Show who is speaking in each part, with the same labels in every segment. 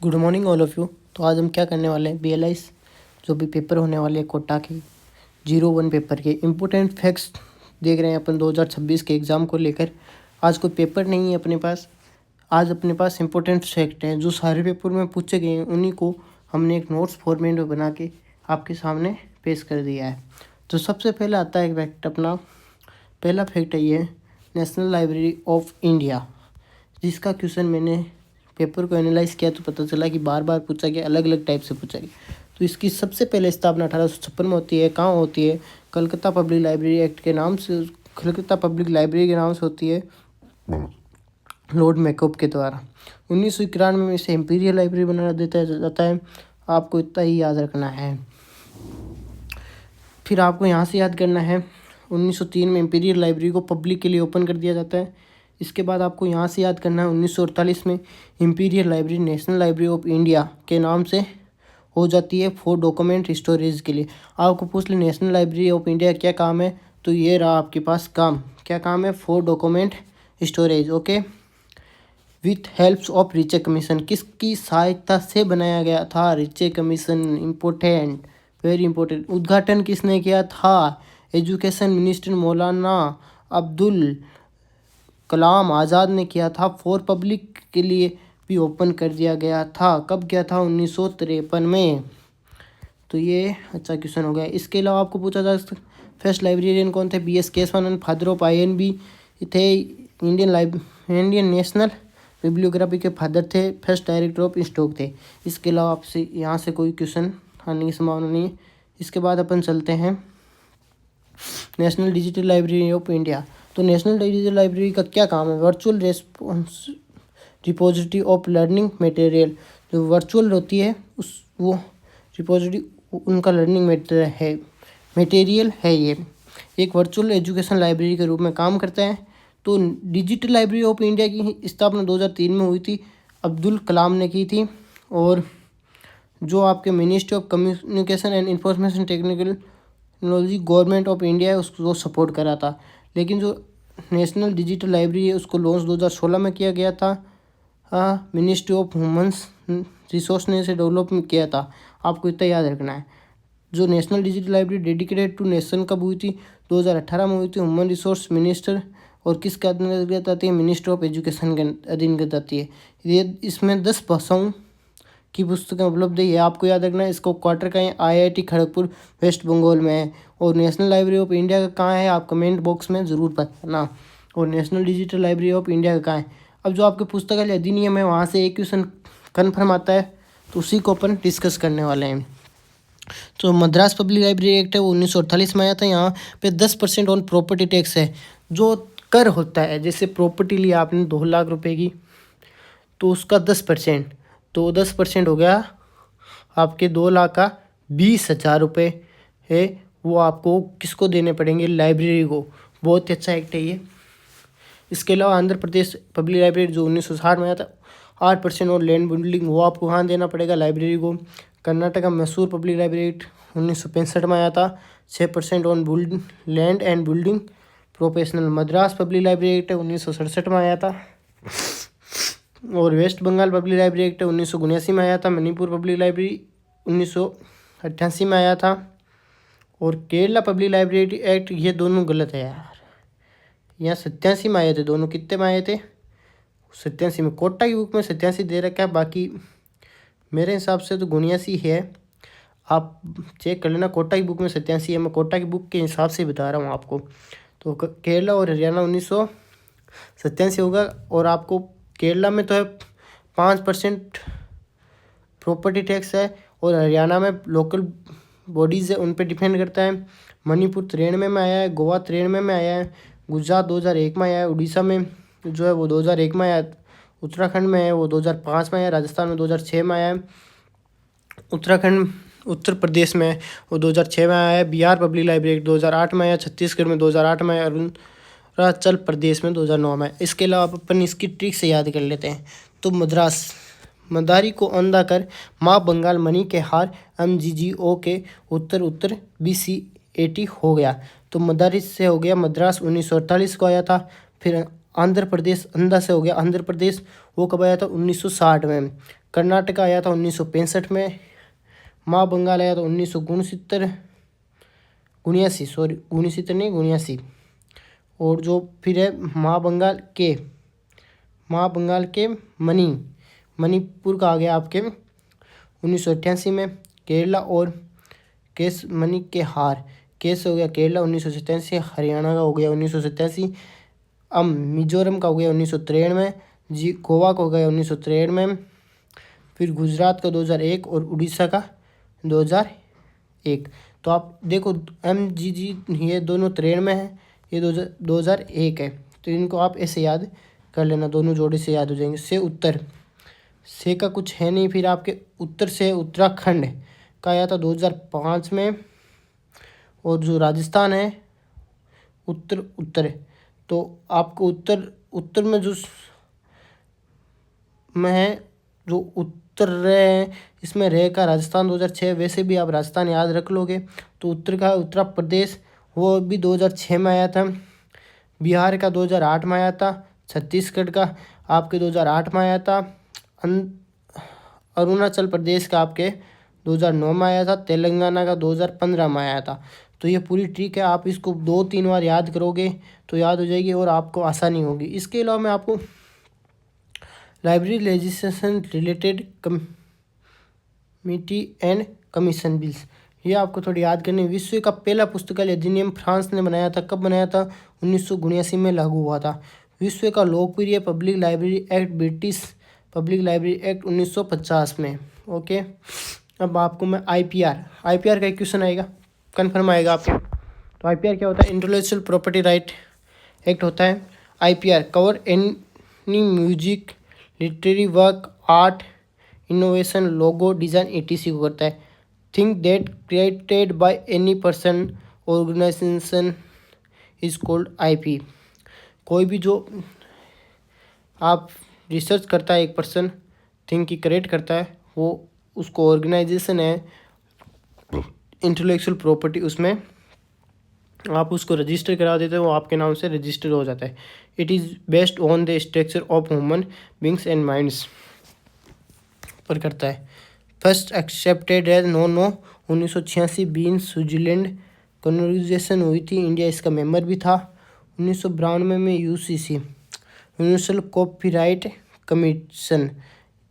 Speaker 1: Good morning all of you. तो आज हम क्या करने वाले हैं, BLIs जो भी पेपर होने वाले हैं कोटा के 01 पेपर के इम्पोर्टेंट फैक्ट्स देख रहे हैं अपन 2026 के एग्ज़ाम को लेकर। आज कोई पेपर नहीं है अपने पास, आज अपने पास इम्पोर्टेंट फैक्ट हैं जो सारे पेपर में पूछे गए हैं, उन्हीं को हमने एक नोट्स फॉर्मेट में बना के आपके सामने पेश कर दिया है। तो सबसे पहले आता है फैक्ट, अपना पहला फैक्ट है ये नेशनल लाइब्रेरी ऑफ इंडिया, जिसका क्वेश्चन मैंने पेपर को एनालाइज किया तो पता चला कि बार बार पूछा गया, अलग अलग टाइप से पूछा गया। तो इसकी सबसे पहले स्थापना 1856 में होती है। कहाँ होती है? कलकत्ता पब्लिक लाइब्रेरी एक्ट के नाम से, कलकत्ता पब्लिक लाइब्रेरी के नाम से होती है, लॉर्ड मैकॉप के द्वारा। 1991 में इसे इंपीरियल लाइब्रेरी बना देता जाता है। आपको इतना ही याद रखना है। फिर आपको यहाँ से याद करना है 1903 में इंपीरियल लाइब्रेरी को पब्लिक के लिए ओपन कर दिया जाता है। इसके बाद आपको यहाँ से याद करना है 1948 में imperial library national library of India के नाम से हो जाती है फॉर डॉक्यूमेंट स्टोरेज के लिए। आपको पूछ ले नेशनल लाइब्रेरी ऑफ इंडिया क्या काम है, तो ये रहा आपके पास काम। क्या काम है? For document storage. Okay, with helps of rice commission, किसकी सहायता से बनाया गया था? रिचे कमीशन। Important, very important. उद्घाटन किसने किया था? एजुकेशन मिनिस्टर मौलाना अब्दुल कलाम आज़ाद ने किया था। फॉर पब्लिक के लिए भी ओपन कर दिया गया था। कब किया था? 1953 में। तो ये अच्छा क्वेश्चन हो गया। इसके अलावा आपको पूछा जा सकता फर्स्ट लाइब्रेरियन कौन थे? BS Keshavanand, father of INB थे। इंडियन नेशनल बिब्लियोग्राफी के फादर थे। फर्स्ट डायरेक्टर ऑफ स्टॉक थे। इसके अलावा आपसे यहाँ से कोई क्वेश्चन आने की संभावना नहीं है। इसके बाद अपन चलते हैं national Digital library of India. तो नेशनल डिजिटल लाइब्रेरी का क्या काम है? Virtual response repository of learning material. जो वर्चुअल होती है वो रिपोजिटरी उनका लर्निंग मटेरियल है। ये एक वर्चुअल एजुकेशन लाइब्रेरी के रूप में काम करता है। तो डिजिटल लाइब्रेरी ऑफ इंडिया की स्थापना 2003 में हुई थी, अब्दुल कलाम ने की थी। और जो आपके ministry of communication and information technology government of India है उसको सपोर्ट करा था। लेकिन जो नेशनल डिजिटल लाइब्रेरी है उसको लॉन्च 2016 में किया गया था। मिनिस्ट्री ऑफ ह्यूमन्स रिसोर्स ने इसे डेवलप किया था। आपको इतना याद रखना है। जो National Digital Library dedicated to nation कब हुई थी? 2018 में हुई थी। ह्यूमन रिसोर्स मिनिस्टर और किसके अंतर्गत आती है? मिनिस्टर ऑफ एजुकेशन के अधीन आती है। ये इसमें 10 भाषाओं की पुस्तकें उपलब्ध है। ये आपको याद रखना है। इसको क्वार्टर का है IIT खड़गपुर वेस्ट बंगाल में है। और नेशनल लाइब्रेरी ऑफ इंडिया का कहाँ है? आप कमेंट बॉक्स में ज़रूर बताना। और national Digital library of India का कहाँ है? अब जो आपके पुस्तकालय अधिनियम है वहाँ से एक क्वेश्चन कन्फर्म आता है, तो उसी को अपन डिस्कस करने वाले हैं। तो मद्रास पब्लिक लाइब्रेरी एक्ट है वो 1948 में आया था। यहाँ पे 10% ऑन प्रॉपर्टी टैक्स है, जो कर होता है। जैसे प्रॉपर्टी ली आपने 2 लाख रुपए की, तो उसका 10%, तो 10% हो गया आपके 2 लाख का 20,000 रुपये है। वो आपको किसको देने पड़ेंगे? लाइब्रेरी को। बहुत ही अच्छा एक्ट है ये। इसके अलावा आंध्र प्रदेश पब्लिक लाइब्रेरी जो 1960 में आया था, 8% और लैंड बिल्डिंग वो आपको कहाँ देना पड़ेगा? लाइब्रेरी को। कर्नाटक का मैसूर पब्लिक लाइब्रेरी एक्ट 1965 में आया था, 6% on land and building professional. Madras Public Library Act 1967 में आया था। और West Bengal Public Library Act 1979 में आया था। मणिपुर पब्लिक लाइब्रेरी 1988 में आया था। और केरला पब्लिक लाइब्रेरी एक्ट, ये दोनों गलत है यार। यहाँ 87 में आए थे दोनों। कितने में आए थे? 87 में। कोटा की बुक में 87 दे रखा है, बाकी मेरे हिसाब से तो 79 है। आप चेक कर लेना। कोटा की बुक में 87 है। मैं कोटा की बुक के हिसाब से बता रहा हूँ आपको। तो केरला और हरियाणा 1987 होगा। और आपको केरला में तो है 5% प्रॉपर्टी टैक्स है, और हरियाणा में लोकल बॉडीज़ है उन पे डिपेंड करता है। मणिपुर 93 में आया है, गोवा 93 में आया है, गुजरात 2001 में आया है, उड़ीसा में जो है वो 2001 में आया है, उत्तराखंड में है वो 2005 में आया है, राजस्थान में 2006 में आया है, उत्तर प्रदेश में वो 2006 में आया है, बिहार पब्लिक लाइब्रेरी 2008 में आया, छत्तीसगढ़ में 2008 में आया, अरुणाचल प्रदेश में 2009 में। इसके अलावा अपन इसकी ट्रिक से याद कर लेते हैं। तो मद्रास, मदारी को अंधा कर, माँ बंगाल, मणि के हार, MGGO के उत्तर BCAT हो गया। तो मदारी से हो गया मद्रास, 1948 को आया था। फिर आंध्र प्रदेश अंधा से हो गया आंध्र प्रदेश, वो कब आया था 1960 में। कर्नाटक आया था 1965 में। माँ बंगाल आया था 1969 सॉरी 69 नहीं 79। और जो फिर है माँ बंगाल के मणिपुर का आ गया आपके 1988 में। केरला और केस मणि के हार केस हो गया केरला 1987। हरियाणा का हो गया 1987। अब मिजोरम का हो गया 1993 जी। गोवा का हो गया 1993। फिर गुजरात का 2001 और उड़ीसा का 2001। तो आप देखो MGG ये दोनों 93 में है, ये 2001 है। तो इनको आप ऐसे याद कर लेना, दोनों जोड़े से याद हो जाएंगे। से उत्तर से का कुछ है नहीं। फिर आपके उत्तर से उत्तराखंड का आया था 2005 में। और जो राजस्थान है उत्तर तो आपको उत्तर में जो में है जो उत्तर रहे हैं इसमें रह का राजस्थान 2006। वैसे भी आप राजस्थान याद रख लोगे। तो उत्तर का उत्तर प्रदेश वो भी 2006 में आया था। बिहार का 2008 में आया था। छत्तीसगढ़ का आपके 2008 में आया था। अरुणाचल प्रदेश का आपके 2009 में आया था। तेलंगाना का 2015 में आया था। तो ये पूरी ट्रिक है, आप इसको 2-3 बार याद करोगे तो याद हो जाएगी और आपको आसानी होगी। इसके अलावा मैं आपको library legislation related committee and commission bills ये आपको थोड़ी याद करनी। विश्व का पहला पुस्तकालय अधिनियम फ्रांस ने बनाया था। कब बनाया था? 1979 में लागू हुआ था। विश्व का लोकप्रिय public Library act British public Library act 1950 में। ओके, अब आपको मैं आईपीआर का एक क्वेश्चन आएगा, कन्फर्म आएगा आपको। तो आईपीआर क्या होता है? इंटेलेक्चुअल प्रॉपर्टी राइट एक्ट होता है। IPR cover any music literary work art innovation logo design ETC को करता है। Thing that created by any person organisation is called IP। कोई भी जो आप रिसर्च करता है एक पर्सन थिंग की क्रिएट करता है वो उसको ऑर्गेनाइजेशन है इंटेलेक्चुअल प्रॉपर्टी, उसमें आप उसको रजिस्टर करा देते हो, वो आपके नाम से रजिस्टर हो जाता है। It is based on the structure of human beings and minds पर करता है। फर्स्ट एक्सेप्टेड है 1986 बीन स्विट्जरलैंड कन्वर्जेशन हुई थी। इंडिया इसका मेंबर भी था। 1992 में UCC यूनिवर्सल कॉपीराइट कमीशन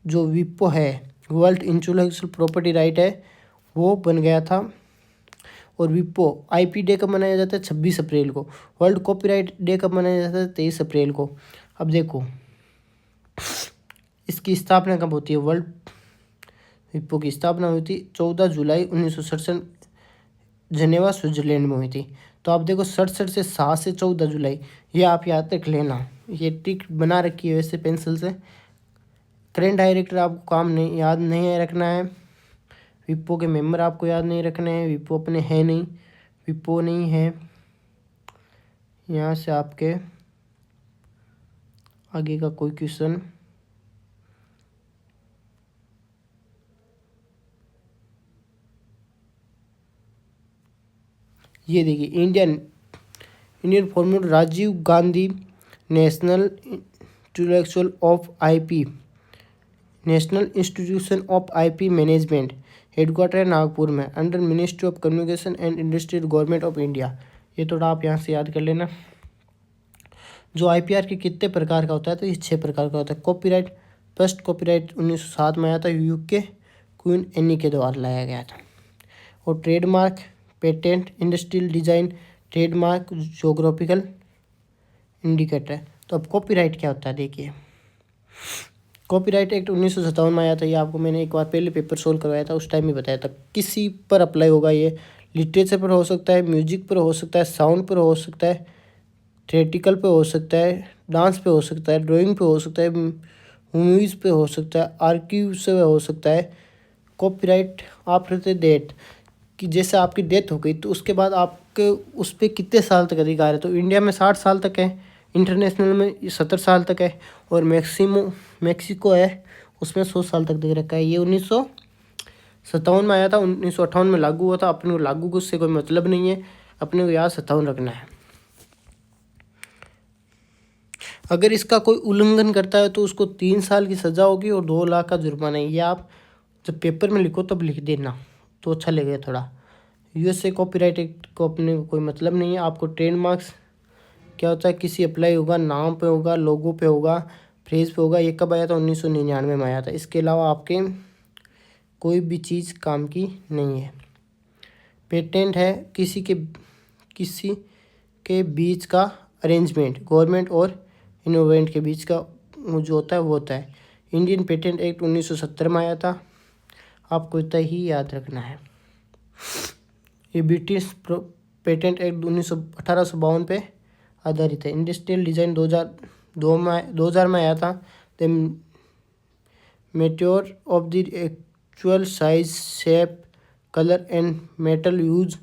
Speaker 1: जो विपो है वर्ल्ड इंटेलेक्चुअल प्रॉपर्टी राइट है वो बन गया था। और विपो IP डे कब मनाया जाता है? 26 अप्रैल को। वर्ल्ड कॉपीराइट डे कब मनाया जाता है? 23 अप्रैल को। अब देखो इसकी स्थापना कब होती है? वर्ल्ड विपो की स्थापना हुई थी 14 जुलाई 1967 जनेवा स्विट्जरलैंड में हुई थी। तो आप देखो 67 से 7 से 14 जुलाई ये आप याद रख लेना। ये ट्रिक बना रखी है वैसे पेंसिल से। करेंट डायरेक्टर आपको काम नहीं याद नहीं रखना है। विपो के मेंबर आपको याद नहीं रखने हैं। विपो अपने है नहीं, विपो नहीं है। यहाँ से आपके आगे का कोई क्वेश्चन ये देखिए Indian formula Rajiv Gandhi national intellectual of IP national institution of IP management headquarter है नागपुर में under ministry of communication and industry government of India. ये थोड़ा आप यहाँ से याद कर लेना। जो IPR के कितने प्रकार का होता है? तो ये 6 प्रकार का होता है। कॉपीराइट फर्स्ट कॉपीराइट 1907 में आया था, UK क्वीन एनी के द्वारा लाया गया था। और trademark patent industrial design trademark geographical indicator. तो अब कॉपीराइट क्या होता है देखिए। कॉपीराइट एक्ट 1957 में आया था। ये आपको मैंने एक बार पहले पेपर सोल्व करवाया था, उस टाइम ही बताया था। किसी पर अप्लाई होगा ये? लिटरेचर पर हो सकता है, म्यूजिक पर हो सकता है, साउंड पर हो सकता है, थिएटिकल पे हो सकता है, डांस पे हो सकता है, ड्राइंग पे हो सकता है, मूवीज़ पे हो सकता है, आर्काइव से हो सकता है। कॉपीराइट आफ्टर द डेथ कि जैसे आपकी डेथ हो गई तो उसके बाद आपके उस पर कितने साल तक अधिकार है? तो इंडिया में 60 साल तक है, इंटरनेशनल में 70 साल तक है, और मैक्सिको है उसमें 100 साल तक दे रखा है। ये 1957 में आया था, 1958 में लागू हुआ था। अपने को लागू को उससे कोई मतलब नहीं है, अपने को याद 57 रखना है। अगर इसका कोई उल्लंघन करता है तो उसको 3 साल की सज़ा होगी और 2 लाख का जुर्माना है। ये आप जब पेपर में लिखो तब लिख देना तो अच्छा लगेगा थोड़ा। यूएसए कॉपीराइट एक्ट को अपने को कोई मतलब नहीं है। आपको ट्रेडमार्क्स क्या होता है, किसी अप्लाई होगा, नाम पे होगा, लोगो पे होगा, फ्रेज पे होगा। ये कब आया था? 1999 में आया था। इसके अलावा आपके कोई भी चीज़ काम की नहीं है। पेटेंट है किसी के बीच का अरेंजमेंट, गवर्नमेंट और इनोवेंट के बीच का जो होता है वो होता है। इंडियन पेटेंट एक्ट 1970 में आया था। आपको इतना ही याद रखना है। ये ब्रिटिश पेटेंट एक्ट 1852 पे आधारित है। इंडस्ट्रियल डिज़ाइन 2000 में आया था। The meteor of the actual size, shape, colour and metal use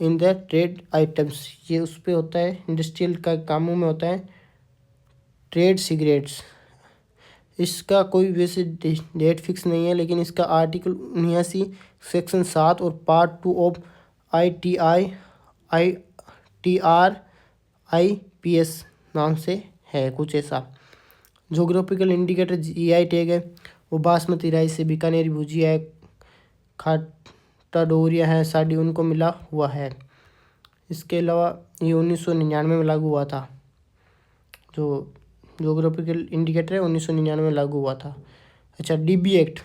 Speaker 1: in the trade items. ये उस पर होता है, इंडस्ट्रियल का कामों में होता है। ट्रेड सिगरेट्स, इसका कोई वैसे डेट फिक्स नहीं है, लेकिन इसका आर्टिकल 79 सेक्शन 7 और पार्ट 2 ऑफ ITR/IPS नाम से है कुछ ऐसा। जोग्राफिकल इंडिकेटर GI टैग है, वो बासमती राइस है, बीकानेरी भुजिया है, खाटा डोरिया है, साड़ी उनको मिला हुआ है। इसके अलावा ये 1999 में लागू हुआ था। जो जोग्राफिकल इंडिकेटर है 1999 में लागू हुआ था। अच्छा, DB act,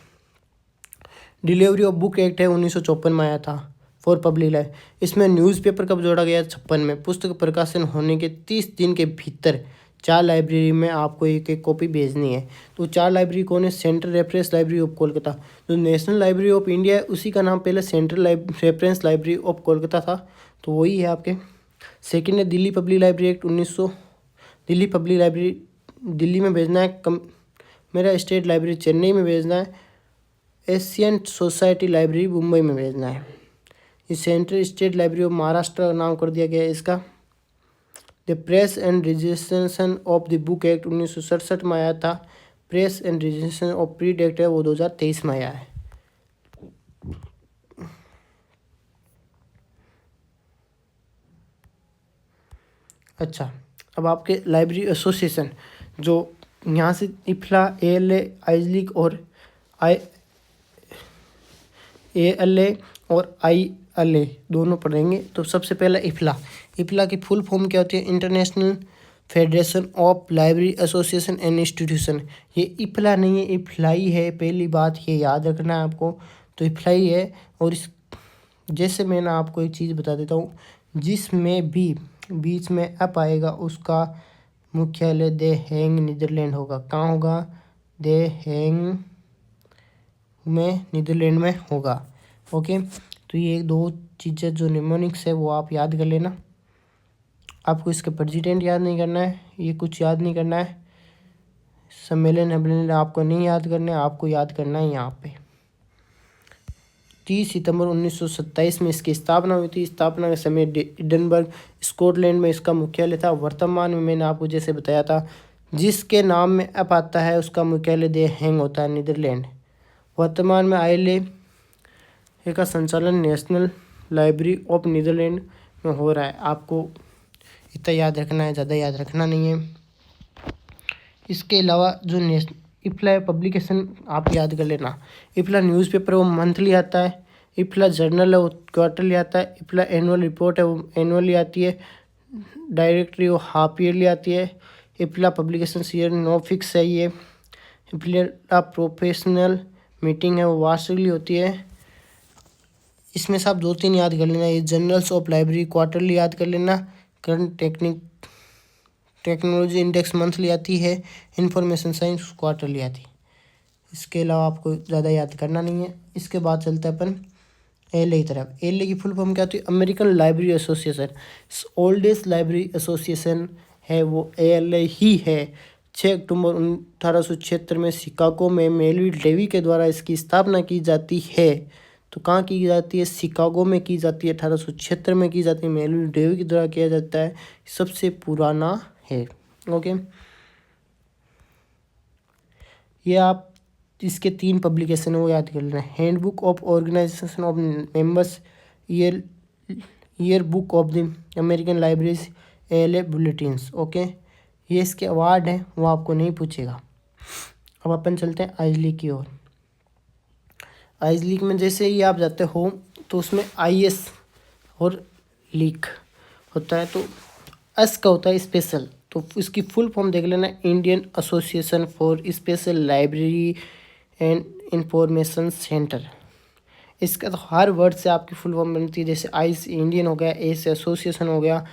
Speaker 1: delivery of book act है, 1954 में आया था फॉर पब्लिक लाइफ। इसमें न्यूज़पेपर कब जोड़ा गया? 56 में। पुस्तक प्रकाशन होने के 30 दिन के भीतर 4 लाइब्रेरी में आपको एक एक कॉपी भेजनी है। तो 4 लाइब्रेरी कौन है? Central reference library of Kolkata. जो नेशनल लाइब्रेरी ऑफ इंडिया है उसी का नाम पहले central reference library of Kolkata था, तो वही है आपके। सेकेंड है Delhi public Library act 1900। Delhi public library Delhi में भेजना है। मेरा स्टेट लाइब्रेरी चेन्नई में भेजना है। एशियन सोसाइटी लाइब्रेरी मुंबई में भेजना है। ये central state library of Maharashtra का नाम कर दिया गया है इसका। The press and registration of the book act 1967 में आया था। Press and registration of print act है वो 2023 में आया है। अच्छा, अब आपके लाइब्रेरी एसोसिएशन, जो यहाँ से इफ्ला, ALA, आइजलिक और ALA और ILA दोनों पढ़ेंगे। तो सबसे पहला इफ्ला। इफ्ला की फुल फॉर्म क्या होती है? International federation of library association and institution. ये इफ्ला नहीं है, इफ्लाई है। पहली बात ये याद रखना है आपको। तो इफ्लाई है। और इस जैसे मैं आपको एक चीज़ बता देता हूँ, जिसमें भी बीच में अप आएगा उसका मुख्यालय द हेग नीदरलैंड होगा। कहाँ होगा? द हेग में, नीदरलैंड में होगा। ओके, तो ये 2 चीज़ें जो निमोनिक्स है वो आप याद कर लेना। आपको इसका प्रेसिडेंट याद नहीं करना है, ये कुछ याद नहीं करना है। सम्मेलन आपको नहीं याद करना है, आपको याद करना है यहाँ पे 30 सितंबर 1927 में इसकी स्थापना हुई थी। स्थापना के समय एडिनबर्ग, स्कॉटलैंड में इसका मुख्यालय था। वर्तमान में मैंने आपको जैसे बताया था, जिसके नाम में अप आता है उसका मुख्यालय द हेग होता है, नीदरलैंड। वर्तमान में ILA का संचालन नेशनल लाइब्रेरी ऑफ नीदरलैंड में हो रहा है। आपको इतना याद रखना है, ज़्यादा याद रखना नहीं है। इसके अलावा जो इफ्ला पब्लिकेशन आप याद कर लेना। इफ्ला न्यूज़पेपर वो मंथली आता है। इफ्ला जर्नल है वो क्वार्टरली आता है। इफ्ला एनुअल रिपोर्ट है वो एनुअली आती है। डायरेक्टरी वो हाफ ईयरली आती है। इफ्ला पब्लिकेशन ईयर नो फिक्स है ये। इफ्ला प्रोफेशनल मीटिंग है वो वार्षिकली होती है। इसमें से आप 2-3 याद कर लेना। ये जर्नल्स ऑफ लाइब्रेरी क्वार्टरली याद कर लेना। करंट टेक्नोलॉजी इंडेक्स मंथली आती है। इंफॉर्मेशन साइंस क्वार्टरली आती है। इसके अलावा आपको ज़्यादा याद करना नहीं है। इसके बाद चलते हैं अपन ALA की तरफ। ALA की फुल फॉर्म क्या होती है? American library association. Oldest library association है वो ALA ही है। 6 अक्टूबर 1876 में शिकागो में मेलविल डेवी के द्वारा इसकी स्थापना की जाती है। तो कहाँ की जाती है? शिकागो में की जाती है। 1876 में की जाती है। मेलविल डेवी के द्वारा किया जाता है। सबसे पुराना है। ओके, ये आप इसके 3 पब्लिकेशन वो याद कर लेना। Handbook of organisation of members, year book of the American libraries, ALA bulletins. Okay, ये इसके अवार्ड हैं, वो आपको नहीं पूछेगा। अब अपन चलते हैं आइज लीग की ओर। आइज लीग में जैसे ही आप जाते हो तो उसमें IS और लीग होता है। तो एस का होता है स्पेशल, तो इसकी फुल फॉर्म देख लेना, Indian association for special library and information centre. इसका तो हर वर्ड से आपकी फुल फॉर्म बनती है। जैसे आई से इंडियन हो गया, ए से एसोसिएशन हो गया,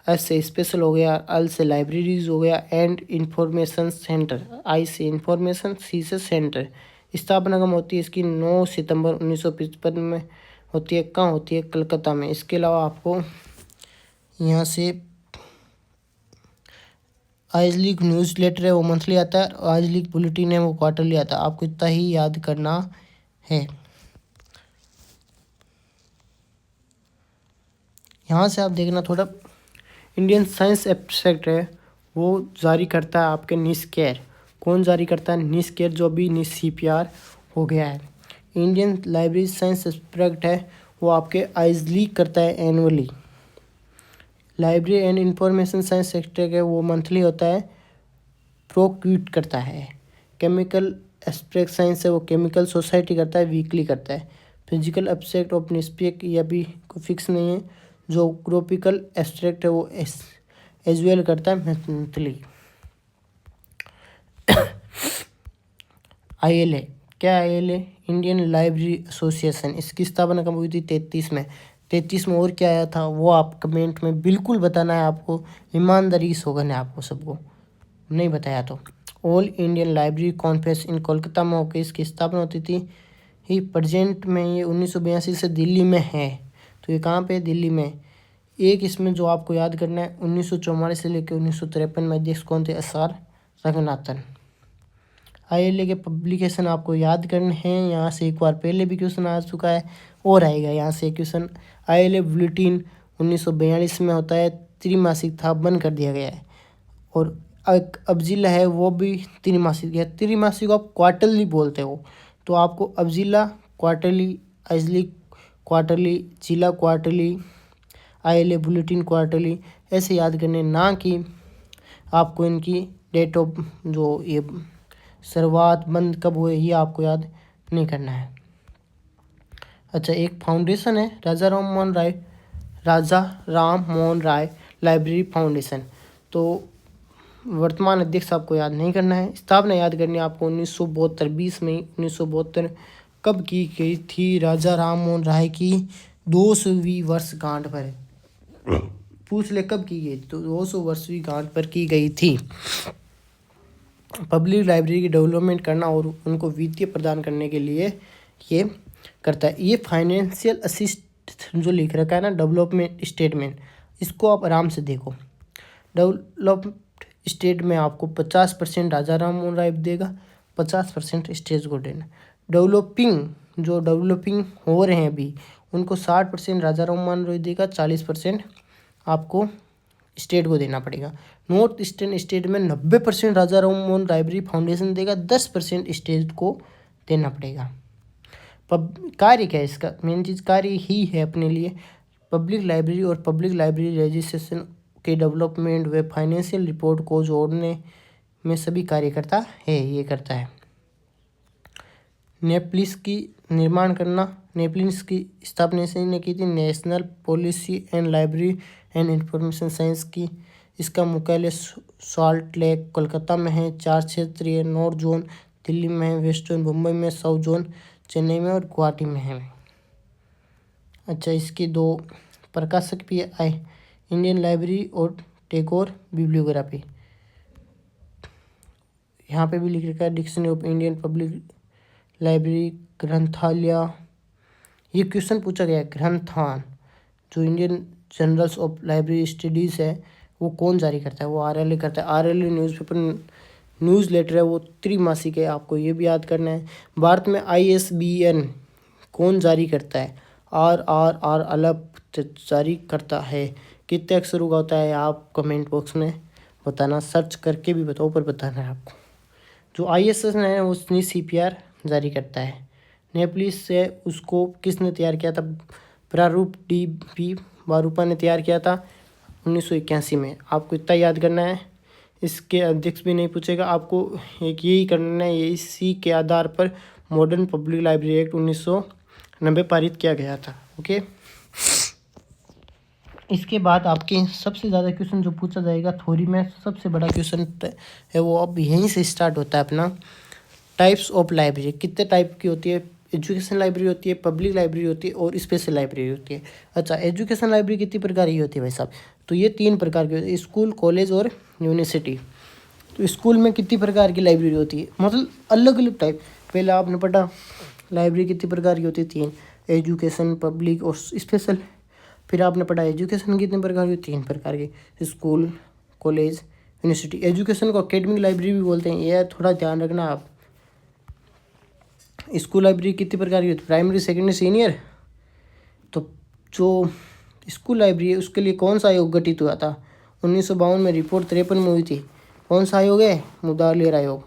Speaker 1: एस से स्पेशल हो गया, एल से लाइब्रेरीज हो गया, एंड इंफॉर्मेशन सेंटर, आई से इंफॉर्मेशन, सी से सेंटर। स्थापना कब होती है इसकी? 9 सितंबर 1955 में होती है। कहाँ होती है? कलकत्ता में। इसके अलावा आपको यहाँ से आज लीग न्यूज़ लेटर है वो मंथली आता है, और आज लीग बुलेटिन है वो क्वार्टरली आता है। आपको इतना ही याद करना है। यहाँ से आप देखना थोड़ा, इंडियन साइंस एब्स्ट्रैक्ट है वो जारी करता है आपके निस्केयर। कौन जारी करता है? निस्केयर, जो अभी CPR हो गया है। इंडियन लाइब्रेरी साइंस एब्स्ट्रैक्ट है वो आपके आइज लीग करता है annually. Library and information science sector है वो मंथली होता है, प्रोक्यूट करता है। केमिकल एब्स्ट्रैक्ट साइंस है वो केमिकल सोसाइटी करता है, वीकली करता है। फिजिकल एब्स्ट्रैक्ट ऑफ निस्पियक, या भी कोई फिक्स नहीं है। जोग्राफिकल एब्स्ट्रैक्ट है वो एजुअल करता है मंथली। ILA क्या? ILA इंडियन लाइब्रेरी एसोसिएशन, इसकी स्थापना कब हुई थी? 33 में। और क्या आया था वो आप कमेंट में बिल्कुल बताना है आपको, ईमानदारी से होगा ना आपको सबको, नहीं बताया तो। All Indian library conference in Kolkata में होकर इसकी स्थापना होती थी। ही प्रेजेंट में ये 1982 से दिल्ली में है। तो ये कहाँ पे है? दिल्ली में। एक इसमें जो आपको याद करना है, 1944 से लेकर 1953 में अध्यक्ष कौन थे? SR रंगनाथन। ILA के पब्लिकेशन आपको याद करने हैं। यहाँ से एक बार पहले भी क्वेश्चन आ चुका है और आएगा यहाँ से क्वेश्चन। ILA बुलेटिन 1942 में होता है, त्रिमासिक था, बंद कर दिया गया है। और अबजिला है वो भी त्रिमासिक है। त्रिमासिक आप क्वार्टरली बोलते हो, तो आपको अबजिला क्वार्टरली, आइजली क्वार्टरली, जिला क्वार्टरली, ILA बुलेटिन क्वार्टरली ऐसे याद करने, ना कि आपको इनकी डेट ऑफ जो ये शुरुआत बंद कब हुए ये आपको याद नहीं करना है। अच्छा, एक फाउंडेशन है राजा राम मोहन राय लाइब्रेरी फाउंडेशन। तो वर्तमान अध्यक्ष आपको याद नहीं करना है। स्थापना याद करनी है आपको 1972, 20 मई 1972 कब की गई थी? राजा राम मोहन राय की 200वीं वर्षगांठ पर। पूछ ले कब की गई? तो 200 वर्षवीं गांठ पर की गई थी। पब्लिक लाइब्रेरी की डेवलपमेंट करना और उनको वित्तीय प्रदान करने के लिए ये करता है। ये फाइनेंशियल असिस्ट जो लिख रखा है ना, डेवलपमेंट स्टेटमेंट, इसको आप आराम से देखो। डेवलप स्टेट में आपको 50% राजा राम मोहन राय देगा, 50% स्टेट को देना। डेवलपिंग हो रहे हैं अभी, उनको 60% राजा राम मोहन राय देगा, 40% आपको स्टेट को देना पड़ेगा। नॉर्थ ईस्टर्न स्टेट में 90% राजा राम मोहन लाइब्रेरी फाउंडेशन देगा, 10% स्टेट को देना पड़ेगा। कार्य क्या है इसका? मेन चीज़ कार्य ही है अपने लिए, पब्लिक लाइब्रेरी और पब्लिक लाइब्रेरी रजिस्ट्रेशन के डेवलपमेंट व फाइनेंशियल रिपोर्ट को जोड़ने में सभी कार्य करता है, ये करता है। नेपलिस की निर्माण करना, नेपलिस की स्थापना इसने की थी, national policy and library and information science की। इसका मुख्यालय सॉल्ट लेक कोलकाता में है। 4 क्षेत्रीय, नॉर्थ जोन दिल्ली में है, वेस्ट जोन मुंबई में, साउथ जोन चेन्नई में और गुवाहाटी में है। अच्छा, इसकी 2 प्रकाशक भी आए, इंडियन लाइब्रेरी और टैगोर बिब्लियोग्राफी। यहाँ पे भी लिख रखा है dictionary of Indian public library, ग्रंथालय। ये क्वेश्चन पूछा गया है, ग्रंथान जो Indian journals of library studies है वो कौन जारी करता है? वो RLA करता है। RLA न्यूज़पेपर न्यूज़ लेटर है वो त्रिमासिक है, आपको ये भी याद करना है। भारत में ISBN कौन जारी करता है? RRR अलग जारी करता है। कितने अक्षरों का होता है आप कमेंट बॉक्स में बताना, सर्च करके भी बताओ, पर बताना है आपको। जो ISS है वो CPR जारी करता है। नेपलिस से उसको किसने तैयार किया था? प्रारूप DP बारूपा ने तैयार किया था 1981 में। आपको इतना याद करना है। इसके अध्यक्ष भी नहीं पूछेगा। आपको एक यही करना है, ये इसी के आधार पर मॉडर्न पब्लिक लाइब्रेरी एक्ट 1990 पारित किया गया था। ओके, इसके बाद आपके सबसे ज़्यादा क्वेश्चन जो पूछा जाएगा थ्योरी में, सबसे बड़ा क्वेश्चन है वो अब यहीं से स्टार्ट होता है अपना। टाइप्स ऑफ लाइब्रेरी, कितने टाइप की होती है? एजुकेशन लाइब्रेरी होती है, पब्लिक लाइब्रेरी होती है और स्पेशल लाइब्रेरी होती है। अच्छा, एजुकेशन लाइब्रेरी कितनी प्रकार की होती है भाई साहब? तो ये 3 प्रकार की होती है, स्कूल, कॉलेज और यूनिवर्सिटी। तो स्कूल में कितनी प्रकार की लाइब्रेरी होती है? मतलब अलग अलग टाइप। पहले आपने पढ़ा लाइब्रेरी कितनी प्रकार की होती है? 3, एजुकेशन, पब्लिक और स्पेशल। फिर आपने पढ़ा एजुकेशन कितने प्रकार की? 3 प्रकार की, स्कूल, कॉलेज, यूनिवर्सिटी। एजुकेशन को अकेडमिक लाइब्रेरी भी बोलते हैं, यह थोड़ा ध्यान रखना आप। स्कूल लाइब्रेरी कितनी प्रकार की होती है? Primary, secondary, senior. तो जो स्कूल लाइब्रेरी है उसके लिए कौन सा आयोग गठित हुआ था? 1952 में रिपोर्ट 53 में हुई थी। कौन सा आयोग है? मुदालिर आयोग।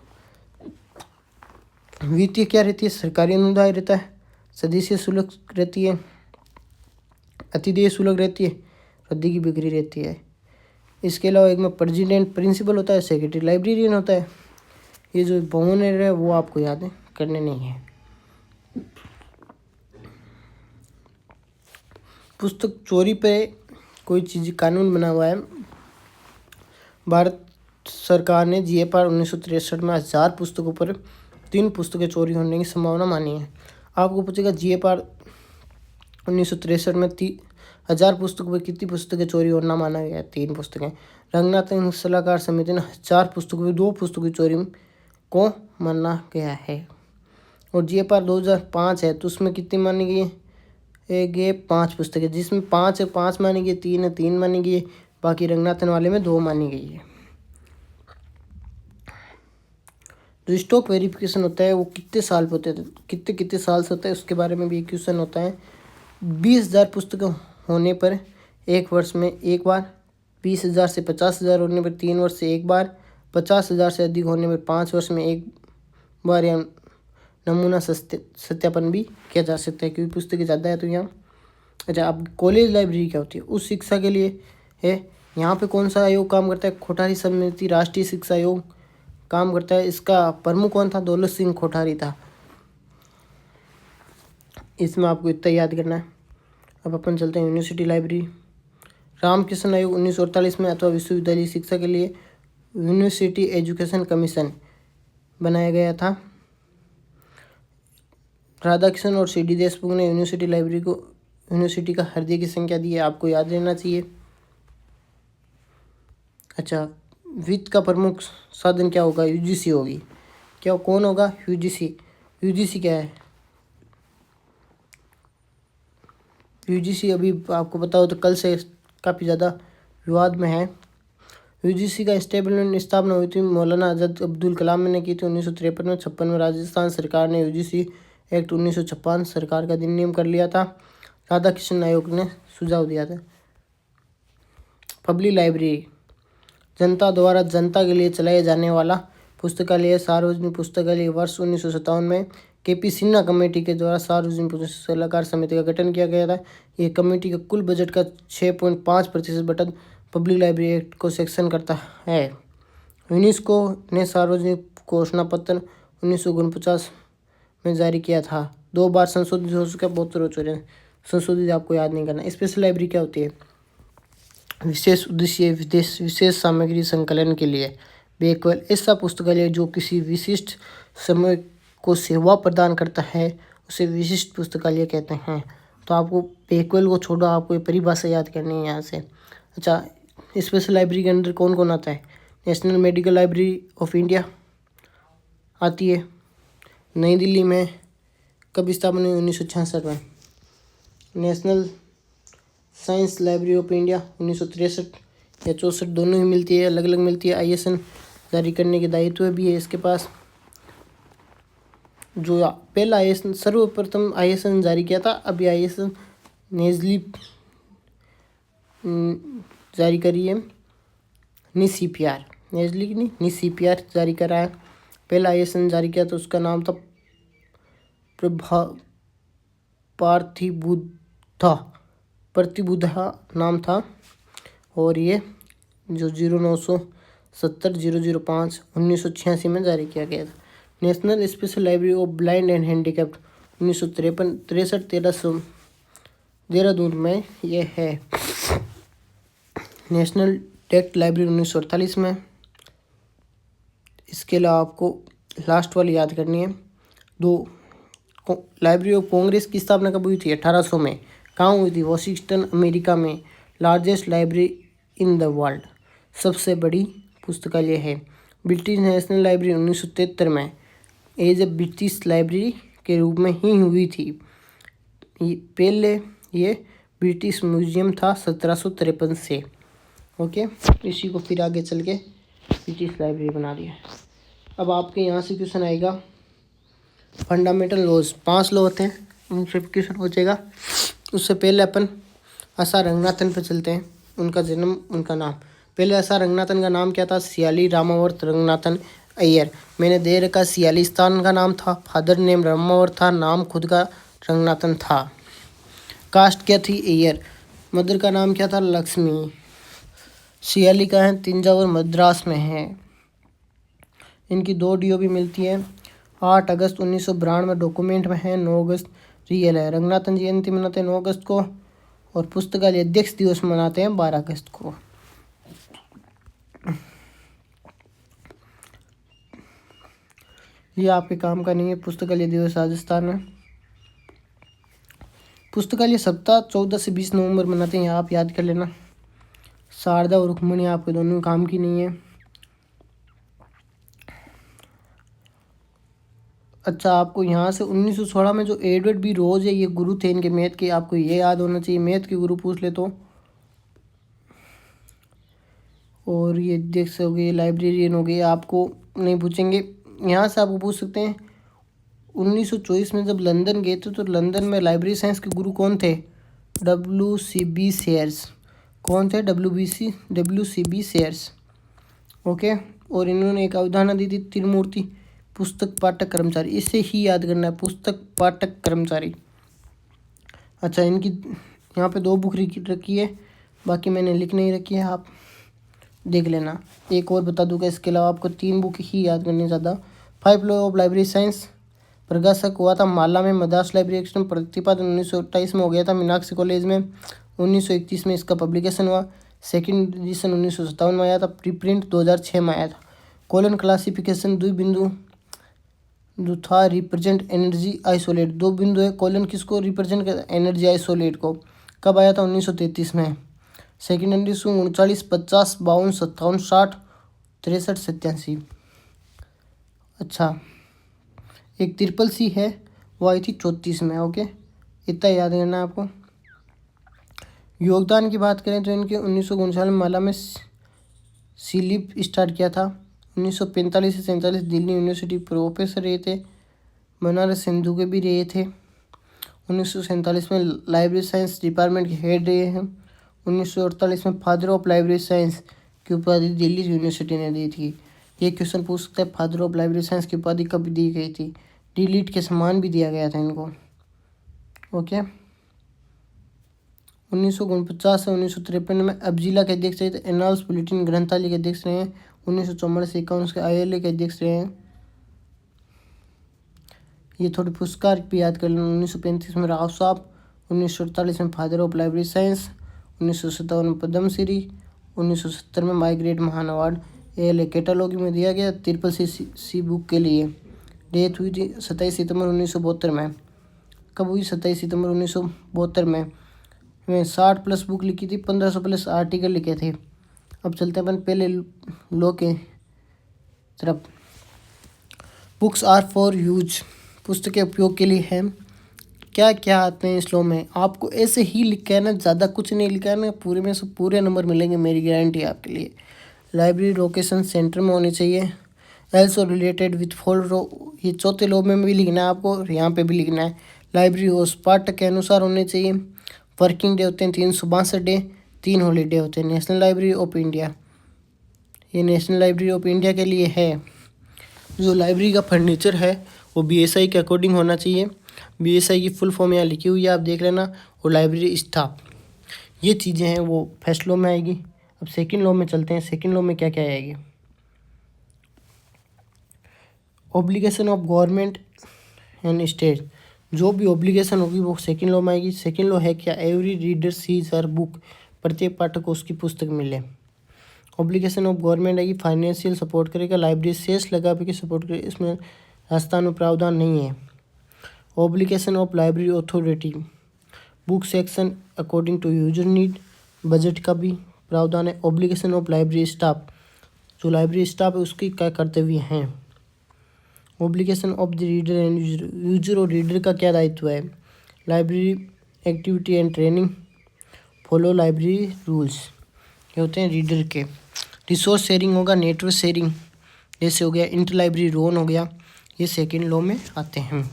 Speaker 1: वित्तीय क्या रहती है? सरकारी अनुदान रहता है, सदस्य शुल्क रहती है, अतिदेय शुल्क रहती है, रद्दी की बिक्री रहती है। इसके अलावा एक में प्रेसिडेंट प्रिंसिपल होता है, सेक्रेटरी लाइब्रेरियन होता है। ये जो भवन है वो आपको याद करने नहीं है। पुस्तक चोरी पे कोई चीज़ कानून बना हुआ है। भारत सरकार ने GFR 1963 में 1000 पुस्तकों पर 3 पुस्तकें चोरी होने की संभावना मानी है। आपको पूछेगा GFR 1963 में 1000 पुस्तकों पर कितनी पुस्तकें चोरी होना माना गया है? 3 पुस्तकें। रंगनाथ सलाहकार समिति ने 1000 पुस्तकों पर 2 पुस्तकों की चोरी को माना गया है। और GFR 2005 है तो उसमें कितनी मानी गई है? एक ये 5 पुस्तकें, जिसमें 5 है 5 मानी गई, 3 है 3 मानी गई है, बाकी रंगनाथन वाले में 2 मानी गई है। जो स्टॉक वेरिफिकेशन होता है वो कितने साल पे होता है? कितने साल से होता है उसके बारे में भी एक क्वेश्चन होता है। 20,000 पुस्तकें होने पर 1 वर्ष में 1 बार, 20,000 से 50,000 होने पर 3 वर्ष से 1 बार, 50,000 से अधिक होने पर 5 वर्ष में 1 बार या नमूना सत्यापन भी किया जा सकता है, क्योंकि पुस्तकें ज़्यादा है तो यहाँ। अच्छा, अब कॉलेज लाइब्रेरी क्या होती है? उस शिक्षा के लिए है। यहाँ पे कौन सा आयोग काम करता है? कोठारी समिति राष्ट्रीय शिक्षा आयोग काम करता है। इसका प्रमुख कौन था? दौलत सिंह कोठारी था। इसमें आपको इतना याद करना है। अब अपन चलते हैं यूनिवर्सिटी लाइब्रेरी। रामकृष्ण आयोग 1948 में अथवा विश्वविद्यालय शिक्षा के लिए यूनिवर्सिटी एजुकेशन कमीशन बनाया गया था। राधाकृष्ण और CD देशमुख ने यूनिवर्सिटी लाइब्रेरी को यूनिवर्सिटी का हृदय की संख्या दी है, आपको याद रहना चाहिए। अच्छा, वित्त का प्रमुख साधन क्या होगा? UGC होगी। क्या कौन होगा? UGC क्या है? UGC अभी आपको पता हो तो कल से काफ़ी ज़्यादा विवाद में है। UGC का स्थापना हुई थी मौलाना आज़ाद अब्दुल कलाम ने की थी 1953 में। 56 में राजस्थान सरकार ने UGC एक्ट 1956 सरकार का अधिनियम कर लिया था। राधाकृष्ण आयोग ने सुझाव दिया था। पब्लिक लाइब्रेरी जनता द्वारा जनता के लिए चलाया जाने वाला पुस्तकालय। सार्वजनिक पुस्तकालय वर्ष 1957 में KP सिन्हा कमेटी के द्वारा सार्वजनिक पुस्तक सलाहकार समिति का गठन किया गया था। ये कमेटी का कुल बजट का 6.5% बजट पब्लिक लाइब्रेरी एक्ट को सेक्शन करता है। यूनेस्को ने सार्वजनिक घोषणा पत्र 1949 में जारी किया था। 2 बार संशोधित हो चुका, बहुत संशोधित आपको याद नहीं करना। स्पेशल लाइब्रेरी क्या होती है? विशेष उद्देश्य विशेष सामग्री संकलन के लिए केवल ऐसा पुस्तकालय जो किसी विशिष्ट समय को सेवा प्रदान करता है उसे विशिष्ट पुस्तकालय कहते हैं। तो आपको पेकवेल को छोड़ो, आपको ये परिभाषा याद करनी है यहाँ से। अच्छा, स्पेशल लाइब्रेरी के अंदर कौन कौन आता है? National medical library of India आती है, नई दिल्ली में। कब स्थापना हुई? 1966 में। National science library of India 1963 या 64, दोनों ही मिलती है, अलग अलग मिलती है। ISN जारी करने के दायित्व भी है इसके पास। जो पहला ISN सर्वप्रथम ISN जारी किया था, अभी ISN नेजली जारी करी है। CPR नेजली की नहीं, CPR जारी करा है। पहला ISN जारी किया तो उसका नाम था प्रतिबुद्धा नाम था। और ये जो 0900 70/005 1986 में जारी किया गया था। National special library of blind and handicapped 1963 1300 Dehradun में ये है। नेशनल टेक्ट लाइब्रेरी 1948 में। इसके अलावा आपको लास्ट वाली याद करनी है। लाइब्रेरी ऑफ कांग्रेस की स्थापना कब हुई थी? 1800 में। कहाँ हुई थी? वॉशिंगटन अमेरिका में। Largest library in the world, सबसे बड़ी पुस्तकालय है। ब्रिटिश नेशनल लाइब्रेरी 1973 में एज ए ब्रिटिश लाइब्रेरी के रूप में ही हुई थी। पहले ये ब्रिटिश म्यूजियम था 1753 से। ओके, इसी को फिर आगे चल के ब्रिटिश लाइब्रेरी बना दिया। अब आपके यहाँ से क्वेश्चन आएगा फंडामेंटल लॉज। 5 लॉ होते हैं, उनसे क्वेश्चन पूछेगा। उससे पहले अपन आसा रंगनाथन पर चलते हैं। उनका जन्म, उनका नाम। पहले आसा रंगनाथन का नाम क्या था? सियाली रामावर्त रंगनाथन अय्यर। मैंने दे रखा सियालिस्तान का नाम था। फादर नेम रामावर्त था, नाम खुद का रंगनाथन था। कास्ट क्या थी? अय्यर। मदर का नाम क्या था? लक्ष्मी। सियाली का है तंजावुर मद्रास में है। इनकी 2 डीओ भी मिलती है। 8 अगस्त 1992 डॉक्यूमेंट में है, 9 अगस्त रियल है। रंगनाथन जयंती मनाते हैं 9 अगस्त को, और पुस्तकालय अध्यक्ष दिवस मनाते हैं 12 अगस्त को। ये आपके काम का नहीं है। पुस्तकालय दिवस राजस्थान में। पुस्तकालय सप्ताह 14 से 20 नवंबर मनाते हैं, आप याद कर लेना। शारदा और रुक्मिणी आपके दोनों काम की नहीं है। अच्छा, आपको यहाँ से 1916 में जो एडवर्ड बी रोज है, ये गुरु थे इनके मैथ के। आपको ये याद होना चाहिए, मैथ के गुरु पूछ ले तो। और ये देख सकोगे लाइब्रेरियन हो गए, आपको नहीं पूछेंगे। यहाँ से आपको पूछ सकते हैं 1924 में जब लंदन गए थे तो लंदन में लाइब्रेरी साइंस के गुरु कौन थे? WCB shares. कौन थे? WCB shares. ओके, और इन्होंने एक अवधारणा दी थी त्रिमूर्ति, पुस्तक पाठक कर्मचारी। इससे ही याद करना है, पुस्तक पाठक कर्मचारी। अच्छा, इनकी यहाँ पे 2 बुक रखी है, बाकी मैंने लिख नहीं रखी है, आप देख लेना। एक और बता दूंगा, इसके अलावा आपको 3 बुक ही याद करनी ज़्यादा। 5 लॉ ऑफ लाइब्रेरी साइंस प्रकाशक हुआ था माला में। मद्रास लाइब्रेरी एक्शन प्रतिपादन 1928 में हो गया था मीनाक्षी कॉलेज में। 1931 में इसका पब्लिकेशन हुआ। सेकंड एडिशन 1957 में आया था। प्रीप्रिंट 2006 में आया था। कॉलन क्लासिफिकेशन द्विबिंदु जो था रिप्रेजेंट एनर्जी आइसोलेट। 2 बिंदु है, कॉलन किसको रिप्रेजेंट कर? एनर्जी आइसोलेट को। कब आया था? 1933 में। Second edition 39, 50, 52, 57, 60, 63, 87। अच्छा, एक CCC है, वो आई थी 34 में। ओके, इतना याद रहना है आपको। योगदान की बात करें तो इनके 1939 में माला में सीलिप स्टार्ट किया था। 1945 से 47 दिल्ली यूनिवर्सिटी प्रोफेसर रहे थे। बनारस हिंदू के भी रहे थे। 1947 में लाइब्रेरी साइंस डिपार्टमेंट के हेड रहे हैं। 1948 में फादर ऑफ लाइब्रेरी साइंस की उपाधि दिल्ली यूनिवर्सिटी ने दी थी। ये क्वेश्चन पूछ सकता है, फादर ऑफ लाइब्रेरी साइंस की उपाधि कब दी गई थी? डिलीट के समान भी दिया गया था इनको। ओके, 1949 से 1953 में अबजिला के अध्यक्ष रहे थे। एनाल्स बुलेटिन ग्रंथालय के अध्यक्ष रहे हैं। 1944 से 51 के ILA के अध्यक्ष रहे हैं। ये थोड़े पुरस्कार भी याद कर लेना। 1935 में राव साहब, 1948 में फादर ऑफ लाइब्रेरी साइंस, 1957 में पद्मश्री, 1970 में माइग्रेट महान अवार्ड ALA कैटालॉग में दिया गया। CCC बुक के लिए डेथ हुई थी 27 सितंबर 1972 में। कब हुई? 27 सितंबर 1972 में। 60+ बुक लिखी थी, 1500+ आर्टिकल लिखे थे। अब चलते हैं अपन पहले लॉ के तरफ। बुक्स आर फॉर यूज, पुस्तकें उपयोग के लिए है। क्या क्या आते हैं इस लॉ में? आपको ऐसे ही लिखा है ना, ज़्यादा कुछ नहीं लिखा है ना। पूरे में से पूरे नंबर मिलेंगे, मेरी गारंटी है आपके लिए। लाइब्रेरी लोकेशन सेंटर में होनी चाहिए। एल्स और रिलेटेड विथ फोल्ड रो, ये चौथे लॉ में भी लिखना है आपको, और यहाँ पे भी लिखना है। लाइब्रेरी होस्ट पाठक के अनुसार होने चाहिए। वर्किंग डे होते हैं 362 डे, 3 हॉलीडे होते हैं। नेशनल लाइब्रेरी ऑफ इंडिया, ये नेशनल लाइब्रेरी ऑफ इंडिया के लिए है। जो लाइब्रेरी का फर्नीचर है वो BSI के अकॉर्डिंग होना चाहिए। BSI की फुल फॉर्म यहाँ लिखी हुई है, आप देख लेना। और लाइब्रेरी स्टाफ, ये चीज़ें हैं वो फर्स्ट लॉ में आएगी। अब सेकंड लॉ में चलते हैं। सेकंड लॉ में क्या क्या आएगी? Obligation of government and state, जो भी ऑब्लिगेशन होगी वो सेकंड लॉ में आएगी। सेकंड लॉ है क्या, एवरी रीडर सीज हर बुक, प्रत्येक पाठक को उसकी पुस्तक मिले। ऑब्लिगेशन ऑफ गवर्नमेंट आएगी, फाइनेंशियल सपोर्ट करेगा, लाइब्रेरी शेष लगा के सपोर्ट करेगा, इसमें राजस्थान में प्रावधान नहीं है। Obligation of library authority, book section according to user need, budget का भी प्रावधान है। ऑब्लिगेशन ऑफ लाइब्रेरी स्टाफ, जो लाइब्रेरी स्टाफ है उसकी क्या कर्तव्य हैं। Obligation of the reader and user, और रीडर का क्या दायित्व है। Library activity and training, follow library rules, ये होते हैं रीडर के। रिसोर्स शेयरिंग होगा, नेटवर्क शेयरिंग जैसे हो गया, इंटर लाइब्रेरी लोन हो गया, ये सेकेंड लॉ में आते हैं।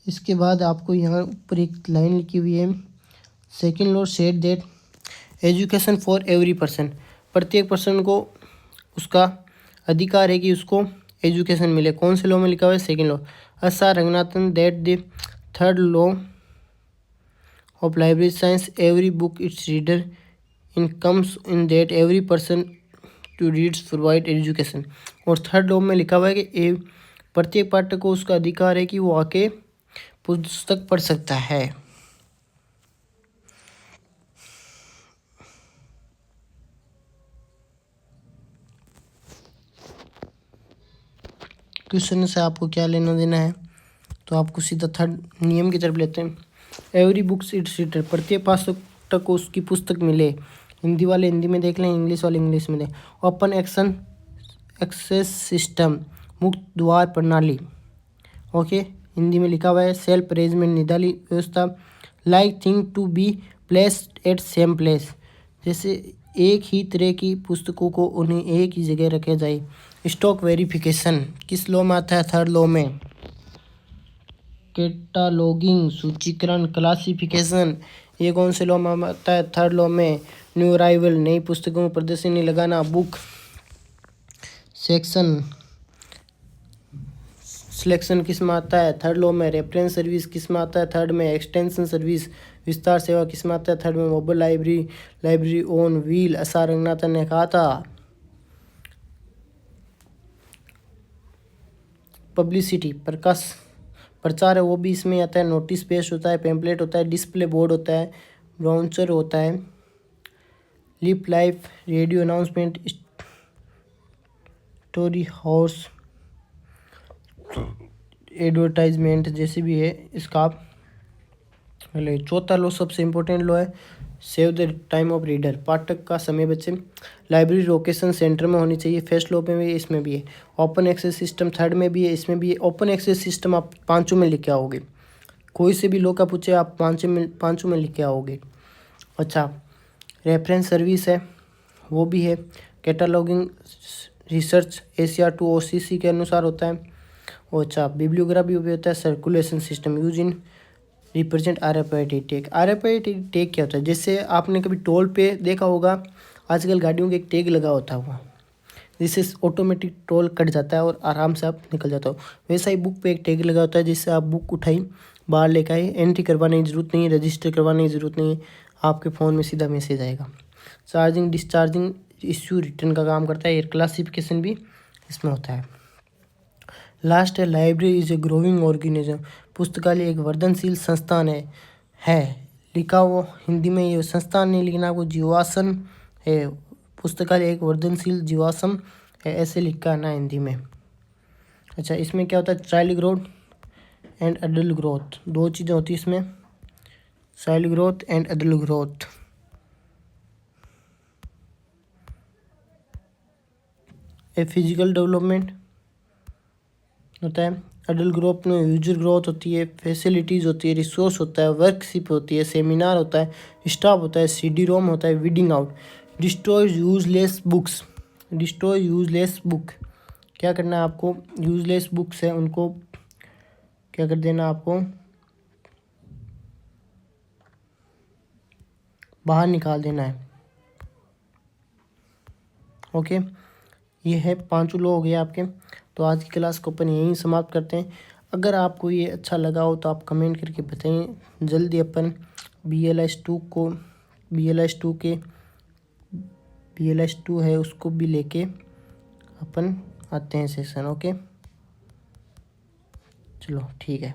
Speaker 1: इसके बाद आपको यहाँ ऊपर एक लाइन लिखी हुई है, second law set that education for every person, प्रत्येक पर्सन को उसका अधिकार है कि उसको एजुकेशन मिले। कौन से लॉ में लिखा हुआ है, second law. S R. Ranganathan that the third law of library science every book its reader in comes in that every person to reads provide education, और थर्ड लॉ में लिखा हुआ है कि प्रत्येक पाठक को उसका अधिकार है कि वो आके पुस्तक पढ़ सकता है। क्वेश्चन से आपको क्या लेना देना है, तो आपको सीधा थर्ड नियम की तरफ लेते हैं। एवरी बुक्स इट्स रीडर, प्रत्येक पाठक को उसकी पुस्तक मिले। हिंदी वाले हिंदी में देख लें, इंग्लिश वाले इंग्लिश में दें। ओपन एक्शन एक्सेस सिस्टम, मुक्त द्वार प्रणाली, ओके, हिंदी में लिखा हुआ है। सेल्फ अरेंजमेंट, निराली व्यवस्था। Like thing to be placed at same place, जैसे एक ही तरह की पुस्तकों को उन्हें एक ही जगह रखा जाए। स्टॉक वेरिफिकेशन किस लॉ में आता है, थर्ड लॉ में। कैटालॉगिंग, सूचीकरण, क्लासिफिकेशन, ये कौन से लॉ में आता है, थर्ड लॉ में। न्यू अराइवल, नई पुस्तकों में प्रदर्शनी लगाना। बुक सेक्शन सिलेक्शन किस में आता है, थर्ड लॉ में। रेफरेंस सर्विस किस में आता है, थर्ड में। एक्सटेंशन सर्विस, विस्तार सेवा किस में आता है, थर्ड में। Mobile library, library on wheel, SR. Ranganathan ने कहा था। पब्लिसिटी, प्रकाश प्रचार है, वो भी इसमें आता है। नोटिस पेस्ट होता है, पेम्पलेट होता है, डिस्प्ले बोर्ड होता है, ब्राउचर होता है। Leaflet, radio announcement, story house, advertisement जैसे भी है इसका। पहले चौथा लॉ सबसे इम्पोर्टेंट लॉ है, save the time of reader, पाठक का समय बचे। लाइब्रेरी लोकेशन सेंटर में होनी चाहिए, फर्स्ट लॉ में भी इसमें भी है। ओपन एक्सेस सिस्टम थर्ड में भी है, इसमें भी है। ओपन एक्सेस सिस्टम आप पांचों में लिख के आओगे, कोई से भी लॉ का पूछे आप पांचों में लिख के आओगे। अच्छा, रेफरेंस सर्विस है, वो भी है। कैटालॉगिंग रिसर्च ACR2 OCC के अनुसार होता है। और अच्छा, बिब्लियोग्राफी भी होता है। Circulation system use in represent RFID tag. RFID tag क्या होता है, जैसे आपने कभी टोल पे देखा होगा, आजकल गाड़ियों के एक टैग लगा होता हुआ, जिससे ऑटोमेटिक टोल कट जाता है और आराम से आप निकल जाते हो। वैसा ही बुक पे एक टैग लगा होता है, जिससे आप बुक उठाई बाहर लेकर आए, एंट्री करवाने की ज़रूरत नहीं है, रजिस्टर करवाने की ज़रूरत नहीं है, आपके फ़ोन में सीधा मैसेज आएगा। चार्जिंग डिस्चार्जिंग इश्यू रिटर्न का काम करता है। एयर क्लासिफिकेशन भी इसमें होता है। लास्ट है, library is a growing organism, पुस्तकालय एक वर्धनशील संस्थान है। लिखा हुआ हिंदी में ये संस्थान नहीं लिखना, आपको जीवाश्म है। पुस्तकालय एक वर्धनशील जीवाश्म है, ऐसे लिखा है ना हिंदी में। अच्छा, इसमें क्या होता है, child growth and adult growth, दो चीज़ें होती है इसमें, child growth and adult growth. A physical development होता है, एडल्ट ग्रोथ में यूजर ग्रोथ होती है, फैसिलिटीज़ होती है, रिसोर्स होता है, वर्कशिप होती है, सेमिनार होता है, स्टाफ होता है, CD-ROM होता है, weeding out. Destroy useless books, destroy useless book, क्या करना है आपको, यूजलेस बुक्स है उनको क्या कर देना, आपको बाहर निकाल देना है। ओके, ये है पांचों लॉ हो गए आपके। तो आज की क्लास को अपन यहीं समाप्त करते हैं। अगर आपको ये अच्छा लगा हो तो आप कमेंट करके बताएं। जल्दी अपन BLS 2 है उसको भी लेके अपन आते हैं सेशन। ओके, चलो ठीक है।